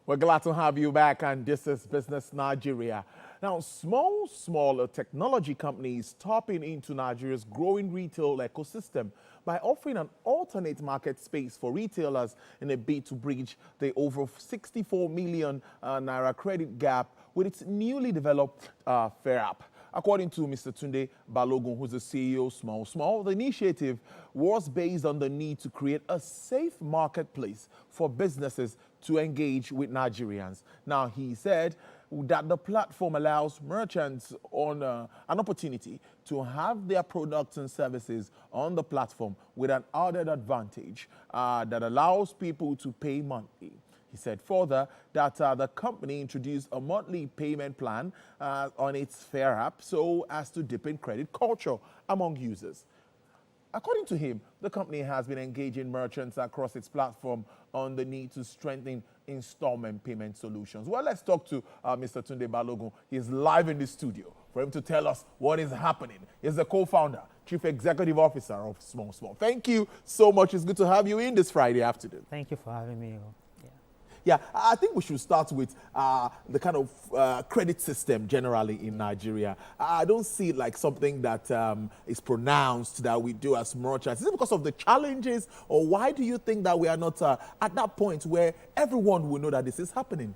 We're glad to have you back, and this is Business Nigeria. Now, small technology companies tapping into Nigeria's growing retail ecosystem by offering an alternate market space for retailers in a bid to bridge the over 64 million naira credit gap with its newly developed Fair app. According to Mr. Tunde Balogun, who's the CEO of SmallSmall, the initiative was based on the need to create a safe marketplace for businesses to engage with Nigerians. Now, he said that the platform allows merchants on an opportunity to have their products and services on the platform with an added advantage that allows people to pay monthly. He said further that the company introduced a monthly payment plan on its Fair app so as to deepen credit culture among users. According to him, the company has been engaging merchants across its platform on the need to strengthen installment payment solutions. Well, let's talk to Mr. Tunde Balogun. He's live in the studio for him to tell us what is happening. He's the co-founder, Chief Executive Officer of SmallSmall. Thank you so much. It's good to have you in this Friday afternoon. Thank you for having me. Yeah, I think we should start with the kind of credit system generally in Nigeria. I don't see it like something that is pronounced that we do as merchants. Is it because of the challenges, or why do you think that we are not at that point where everyone will know that this is happening?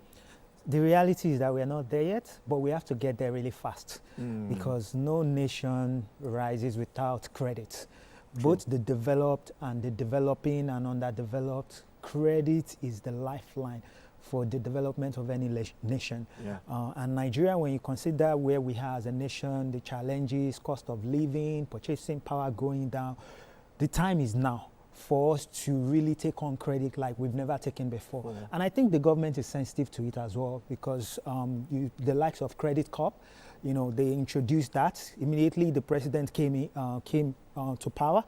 The reality is that we are not there yet, but we have to get there really fast because no nation rises without credit. True. Both the developed and the developing and underdeveloped, credit is the lifeline for the development of any nation. Yeah. And Nigeria, when you consider where we are as a nation, the challenges, cost of living, purchasing power going down, the time is now for us to really take on credit like we've never taken before. Yeah. And I think the government is sensitive to it as well because the likes of Credit Corp, you know, they introduced that. Immediately the president came to power.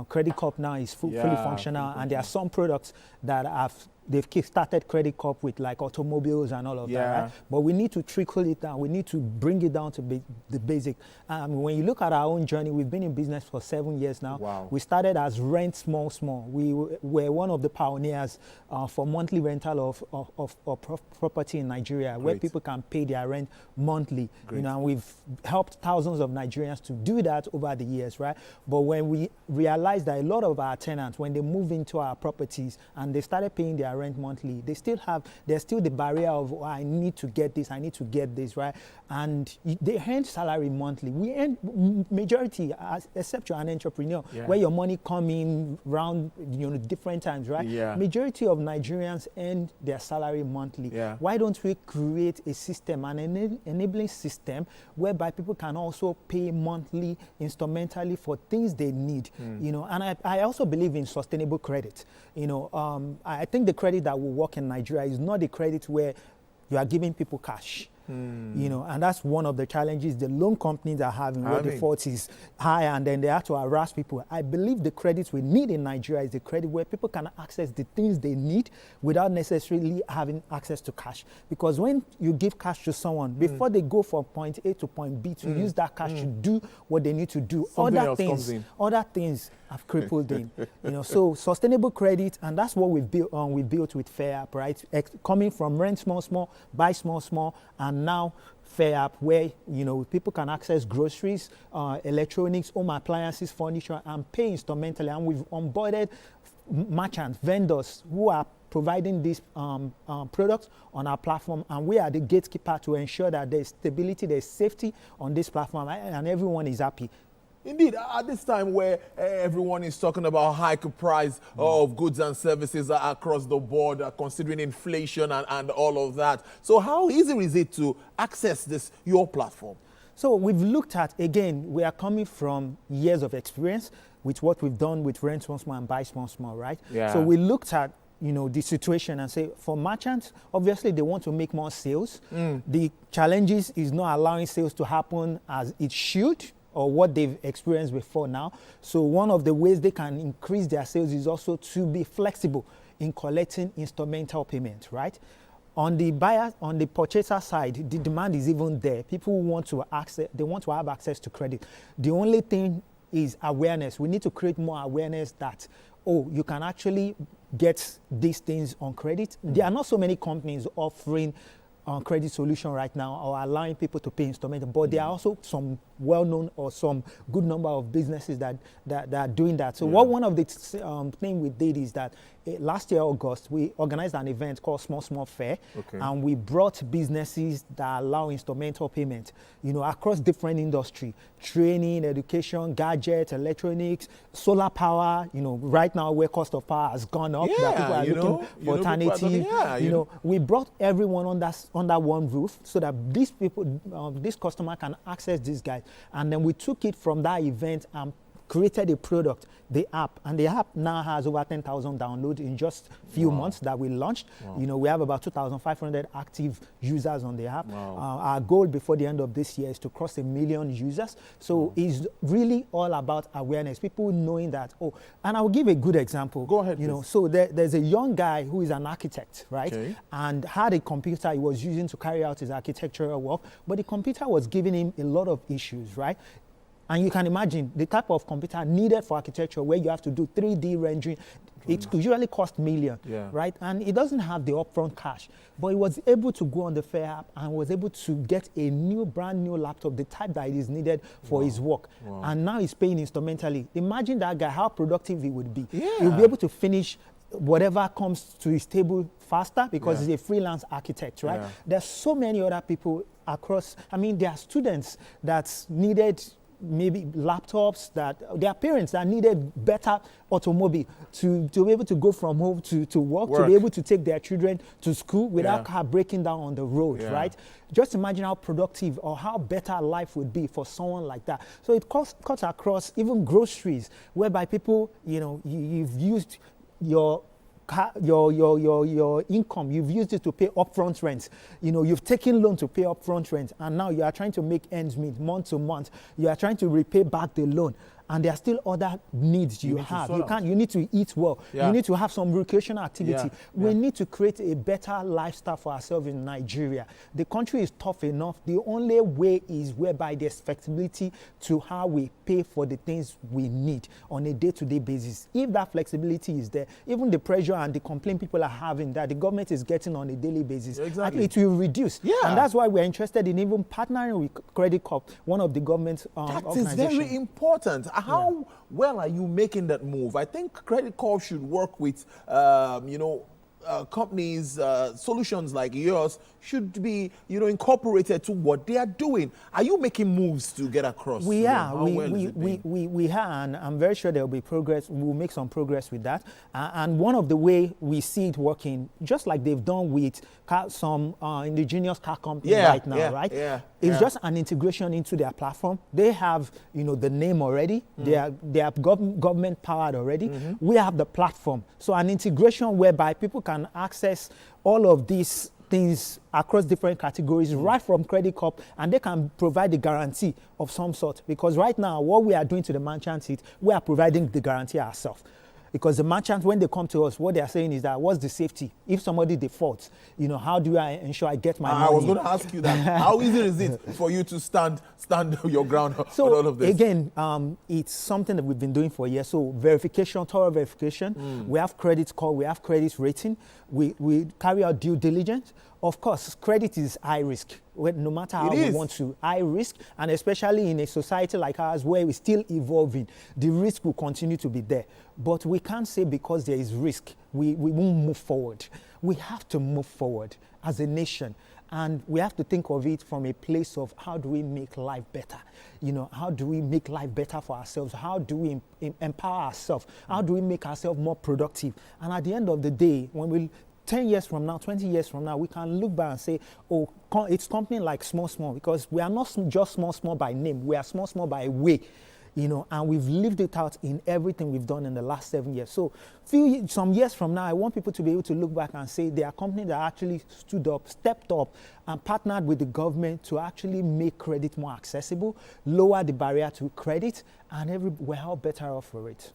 Credit Corp now is fully functional, and there are some products that they've started Credit Corp with, like automobiles and all of that, right? But we need to trickle it down. We need to bring it down to the basic. When you look at our own journey, we've been in business for 7 years now. Wow. We started as Rent Small. We were one of the pioneers for monthly rental of property in Nigeria. Great. Where people can pay their rent monthly. Great. You know, and we've helped thousands of Nigerians to do that over the years, right? But when we realized that a lot of our tenants, when they move into our properties and they started paying their rent monthly, there's still the barrier of, oh, I need to get this, right? And they earn salary monthly. We earn majority, except you're an entrepreneur, where your money come in round, different times, right? Yeah. Majority of Nigerians earn their salary monthly. Yeah. Why don't we create a system, an enabling system, whereby people can also pay monthly, instrumentally for things they need, and I also believe in sustainable credit. I think the credit that will work in Nigeria is not the credit where you are giving people cash. And that's one of the challenges the loan companies are having, where the default is high and then they have to harass people. I believe the credits we need in Nigeria is the credit where people can access the things they need without necessarily having access to cash. Because when you give cash to someone, before they go from point A to point B to use that cash to do what they need to do, other things have crippled in. So sustainable credit, and that's what we built with Fair app, right? Coming from Rent Small, Buy Small, and now Fair app, where people can access groceries, electronics, home appliances, furniture, and pay instrumentally. And we've onboarded merchants, vendors who are providing these products on our platform, and we are the gatekeeper to ensure that there's stability, there's safety on this platform, and everyone is happy. Indeed, at this time where everyone is talking about high price of goods and services across the board, considering inflation and all of that. So how easy is it to access your platform? So we've looked at, again, we are coming from years of experience with what we've done with Rent Small and Buy Small, right? Yeah. So we looked at the situation and say, for merchants, obviously they want to make more sales. The challenges is not allowing sales to happen as it should, or what they've experienced before now. So one of the ways they can increase their sales is also to be flexible in collecting instrumental payments, right? On the purchaser side, the demand is even there. People want to have access to credit. The only thing is awareness. We need to create more awareness that, you can actually get these things on credit. There are not so many companies offering credit solution right now or allowing people to pay installment, but there are also some well-known or some good number of businesses that are doing that. So one of the things we did is that last year, August, we organized an event called SmallSmall Fair, and we brought businesses that allow instrumental payment, across different industry, training, education, gadgets, electronics, solar power, right now where cost of power has gone up, that people are looking for alternative. We brought everyone under one roof so that these people, this customer can access these guys. And then we took it from that event and created a product, the app, and the app now has over 10,000 downloads in just a few months that we launched. We have about 2,500 active users on the app. Our goal before the end of this year is to cross 1 million users. So it's really all about awareness, people knowing that, and I'll give a good example. Go ahead, so there's a young guy who is an architect, right? And had a computer he was using to carry out his architectural work, but the computer was giving him a lot of issues, right? And you can imagine the type of computer needed for architecture where you have to do 3D rendering. It usually costs millions, right? And it doesn't have the upfront cash. But he was able to go on the Fair app and was able to get a brand new laptop, the type that is needed for his work. And now he's paying instrumentally. Imagine that guy, how productive he would be. He'll be able to finish whatever comes to his table faster because he's a freelance architect, right? There's so many other people across. There are students that needed maybe laptops, that their parents that needed better automobile to be able to go from home to work, to be able to take their children to school without car breaking down on the road, right? Just imagine how productive or how better life would be for someone like that. So it cuts across even groceries, whereby people, you've used your income, you've used it to pay upfront rent. You've taken loan to pay upfront rent, and now you are trying to make ends meet month to month. You are trying to repay back the loan, and there are still other needs you have. You need to eat well. You need to have some recreational activity. We need to create a better lifestyle for ourselves in Nigeria. The country is tough enough. The only way is whereby there's flexibility to how we pay for the things we need on a day-to-day basis. If that flexibility is there, even the pressure and the complaint people are having that the government is getting on a daily basis, it will reduce. And that's why we're interested in even partnering with Credit Corp, one of the government organizations. That is very important. How well are you making that move? I think Credit Corp should work with, companies, solutions like yours should be, incorporated to what they are doing. Are you making moves to get across? We are. We are, and I'm very sure there will be progress. We'll make some progress with that. And one of the way we see it working, just like they've done with some indigenous car companies right now, right? It's just an integration into their platform. They have, the name already. They are government powered already. We have the platform. So an integration whereby people can access all of these things across different categories right from Credit Corp, and they can provide the guarantee of some sort. Because right now, what we are doing to the merchants is we are providing the guarantee ourselves. Because the merchants, when they come to us, what they are saying is that, what's the safety? If somebody defaults, how do I ensure I get my money? I was going to ask you that. How easy is it for you to stand your ground on all of this? Again, it's something that we've been doing for years. So verification, thorough verification. We have credit score, we have credit rating. We carry out due diligence. Of course, credit is high risk. No matter how we want to, high risk, and especially in a society like ours where we're still evolving, the risk will continue to be there. But we can't say because there is risk, we won't move forward. We have to move forward as a nation. And we have to think of it from a place of how do we make life better? How do we make life better for ourselves? How do we empower ourselves? How do we make ourselves more productive? And at the end of the day, when we 10 years from now, 20 years from now, we can look back and say, it's company like SmallSmall, because we are not just SmallSmall by name, we are SmallSmall by way, and we've lived it out in everything we've done in the last 7 years. So some years from now, I want people to be able to look back and say they are companies that actually stood up, stepped up, and partnered with the government to actually make credit more accessible, lower the barrier to credit, and we're all better off for it.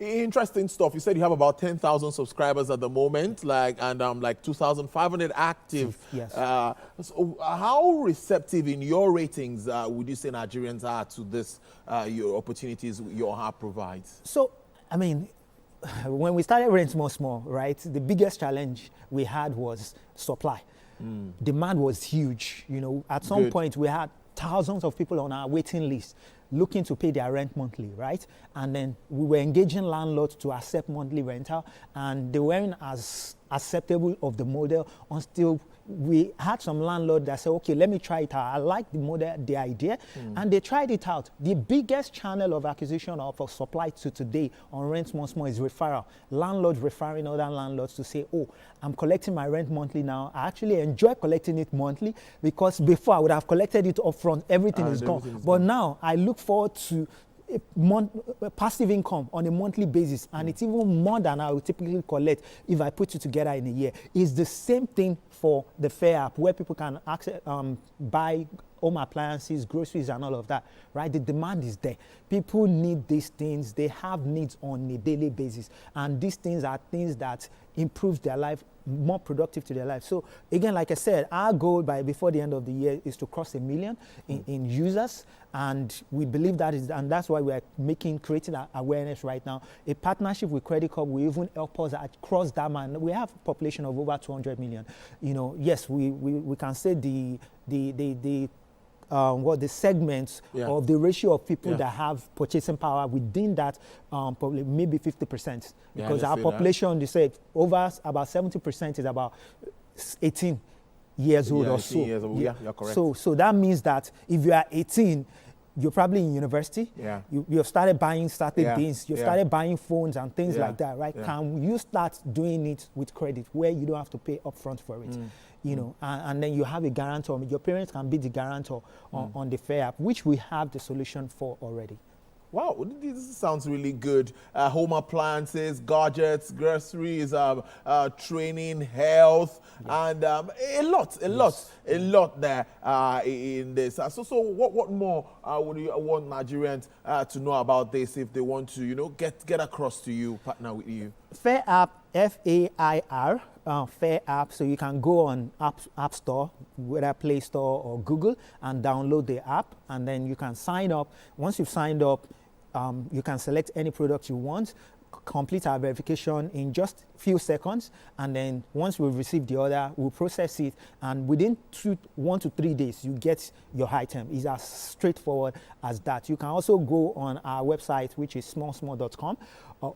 Interesting stuff. You said you have about 10,000 subscribers at the moment, like 2,500 active. Yes. So how receptive in your ratings would you say Nigerians are to this, your opportunities your app provides? So, when we started Rent Small Small, right, the biggest challenge we had was supply. Demand was huge. You know, at some point we had thousands of people on our waiting list looking to pay their rent monthly, right? And then we were engaging landlords to accept monthly rental, and they weren't as acceptable of the model until we had some landlord that said, okay, let me try it out. I like the model, the idea, and they tried it out. The biggest channel of acquisition of supply to today on Rent Small Small is referral. Landlords referring other landlords to say, oh, I'm collecting my rent monthly now. I actually enjoy collecting it monthly, because before I would have collected it upfront, everything is gone. But now I look forward to passive income on a monthly basis, and it's even more than I would typically collect if I put it together in a year. It's the same thing for the Fair app, where people can access, buy home appliances, groceries, and all of that, right? The demand is there. People need these things. They have needs on a daily basis, and these things are things that improve their life, more productive to their life. So again, like I said, our goal before the end of the year is to cross 1 million in users, and we believe and that's why we are creating awareness right now. A partnership with Credit Corp will even help us cross that man. We have a population of over 200 million. You know, yes, we can say the segments of the ratio of people that have purchasing power within that, probably maybe 50%, because our population, they said, over about 70% is about 18 years old or so. Years old. Yeah, you're correct. So that means that if you are 18, you're probably in university. You've started buying things. You've started buying phones and things like that, right? Can you start doing it with credit, where you don't have to pay upfront for it? You know, and then you have a guarantor. Your parents can be the guarantor on the Fair app, which we have the solution for already. Wow, this sounds really good. Home appliances, gadgets, groceries, training, health, and a lot there in this. So what more would you want Nigerians to know about this if they want to, you know, get across to you, partner with you? Fair app, F-A-I-R. Fair app, so you can go on App Store, whether Play Store or Google, and download the app, and then you can sign up. Once you've signed up, you can select any product you want, complete our verification in just a few seconds, and then once we've received the order, we'll process it, and within 1 to 3 days, you get your item. It's as straightforward as that. You can also go on our website, which is smallsmall.com,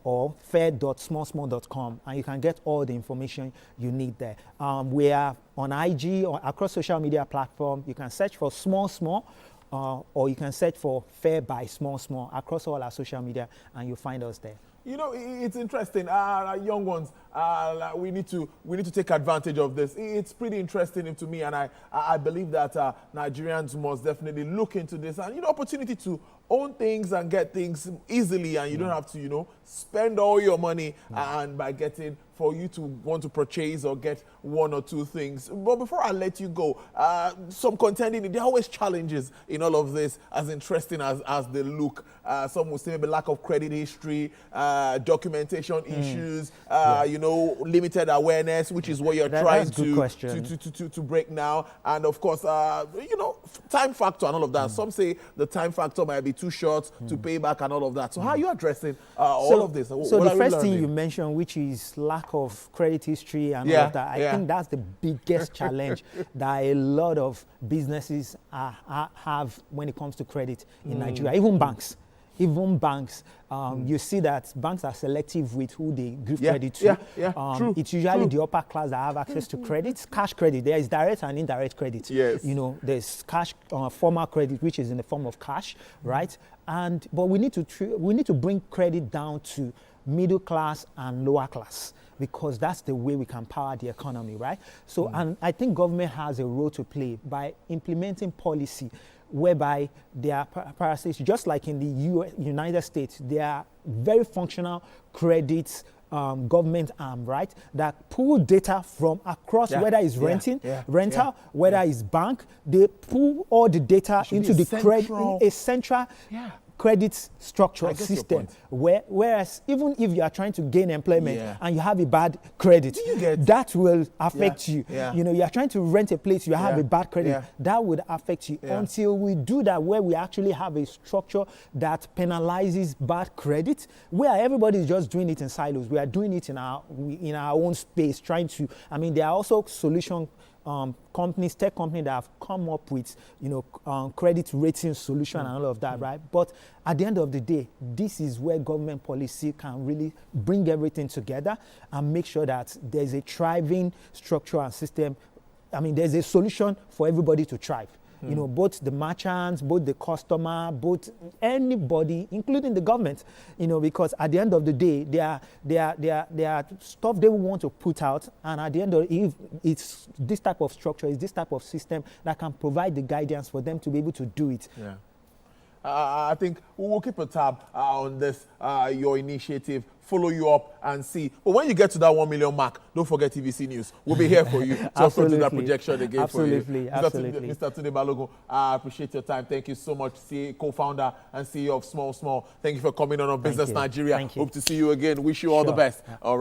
or fair.smallsmall.com, and you can get all the information you need there. We are on IG or across social media platforms. You can search for SmallSmall, or you can search for Fair by SmallSmall across all our social media, and you'll find us there. You know, it's interesting. Young ones, we need to take advantage of this. It's pretty interesting to me, and I believe that Nigerians must definitely look into this, and, you know, opportunity to own things and get things easily, and you don't have to, you know, spend all your money and by getting for you to want to purchase or get 1 or 2 things. But before I let you go, some contending, there are always challenges in all of this, as interesting as they look. Some will say maybe lack of credit history, documentation issues, you know, limited awareness, which is what you're trying to break now. And of course, you know, time factor and all of that. Some say the time factor might be too short to pay back and all of that. So how are you addressing all of this? So the first thing you mentioned, which is lack of credit history and all of that, I think that's the biggest challenge that a lot of businesses have when it comes to credit in Nigeria. Even banks, you see that banks are selective with who they give credit to. True. It's usually the upper class that have access to credit. Cash credit, there is direct and indirect credit. You know, there's cash, formal credit, which is in the form of cash, right? But we need to bring credit down to middle class and lower class, because that's the way we can power the economy, right? So, and I think government has a role to play by implementing policy whereby there are parasites, just like in the United States, there are very functional credits government arm, right, that pull data from across, whether it's rental, whether it's bank, they pull all the data into the credit, a central credit structure system, whereas even if you are trying to gain employment and you have a bad credit, that will affect you. You know, you are trying to rent a place, you have a bad credit, that would affect you. Until we do that, where we actually have a structure that penalizes bad credit, where everybody is just doing it in silos. We are doing it in our own space, trying to. I mean, there are also solution companies, tech companies that have come up with, you know, credit rating solution and all of that, right? But at the end of the day, this is where government policy can really bring everything together and make sure that there's a thriving structure and system. I mean, there's a solution for everybody to thrive. You know, both the merchants, both the customer, both anybody, including the government, you know, because at the end of the day, there are stuff they want to put out, and at the end of it, if it's this type of structure, it's this type of system that can provide the guidance for them to be able to do it. Yeah. I think we'll keep a tab on this, your initiative, follow you up and see. But when you get to that 1 million mark, don't forget TVC News. We'll be here for you. Just to do that projection again for you. Absolutely. Mr. Tunde Balogun, I appreciate your time. Thank you so much, co-founder and CEO of SmallSmall. Thank you for coming on Business Nigeria. Thank you. Hope to see you again. Wish you all the best. All right.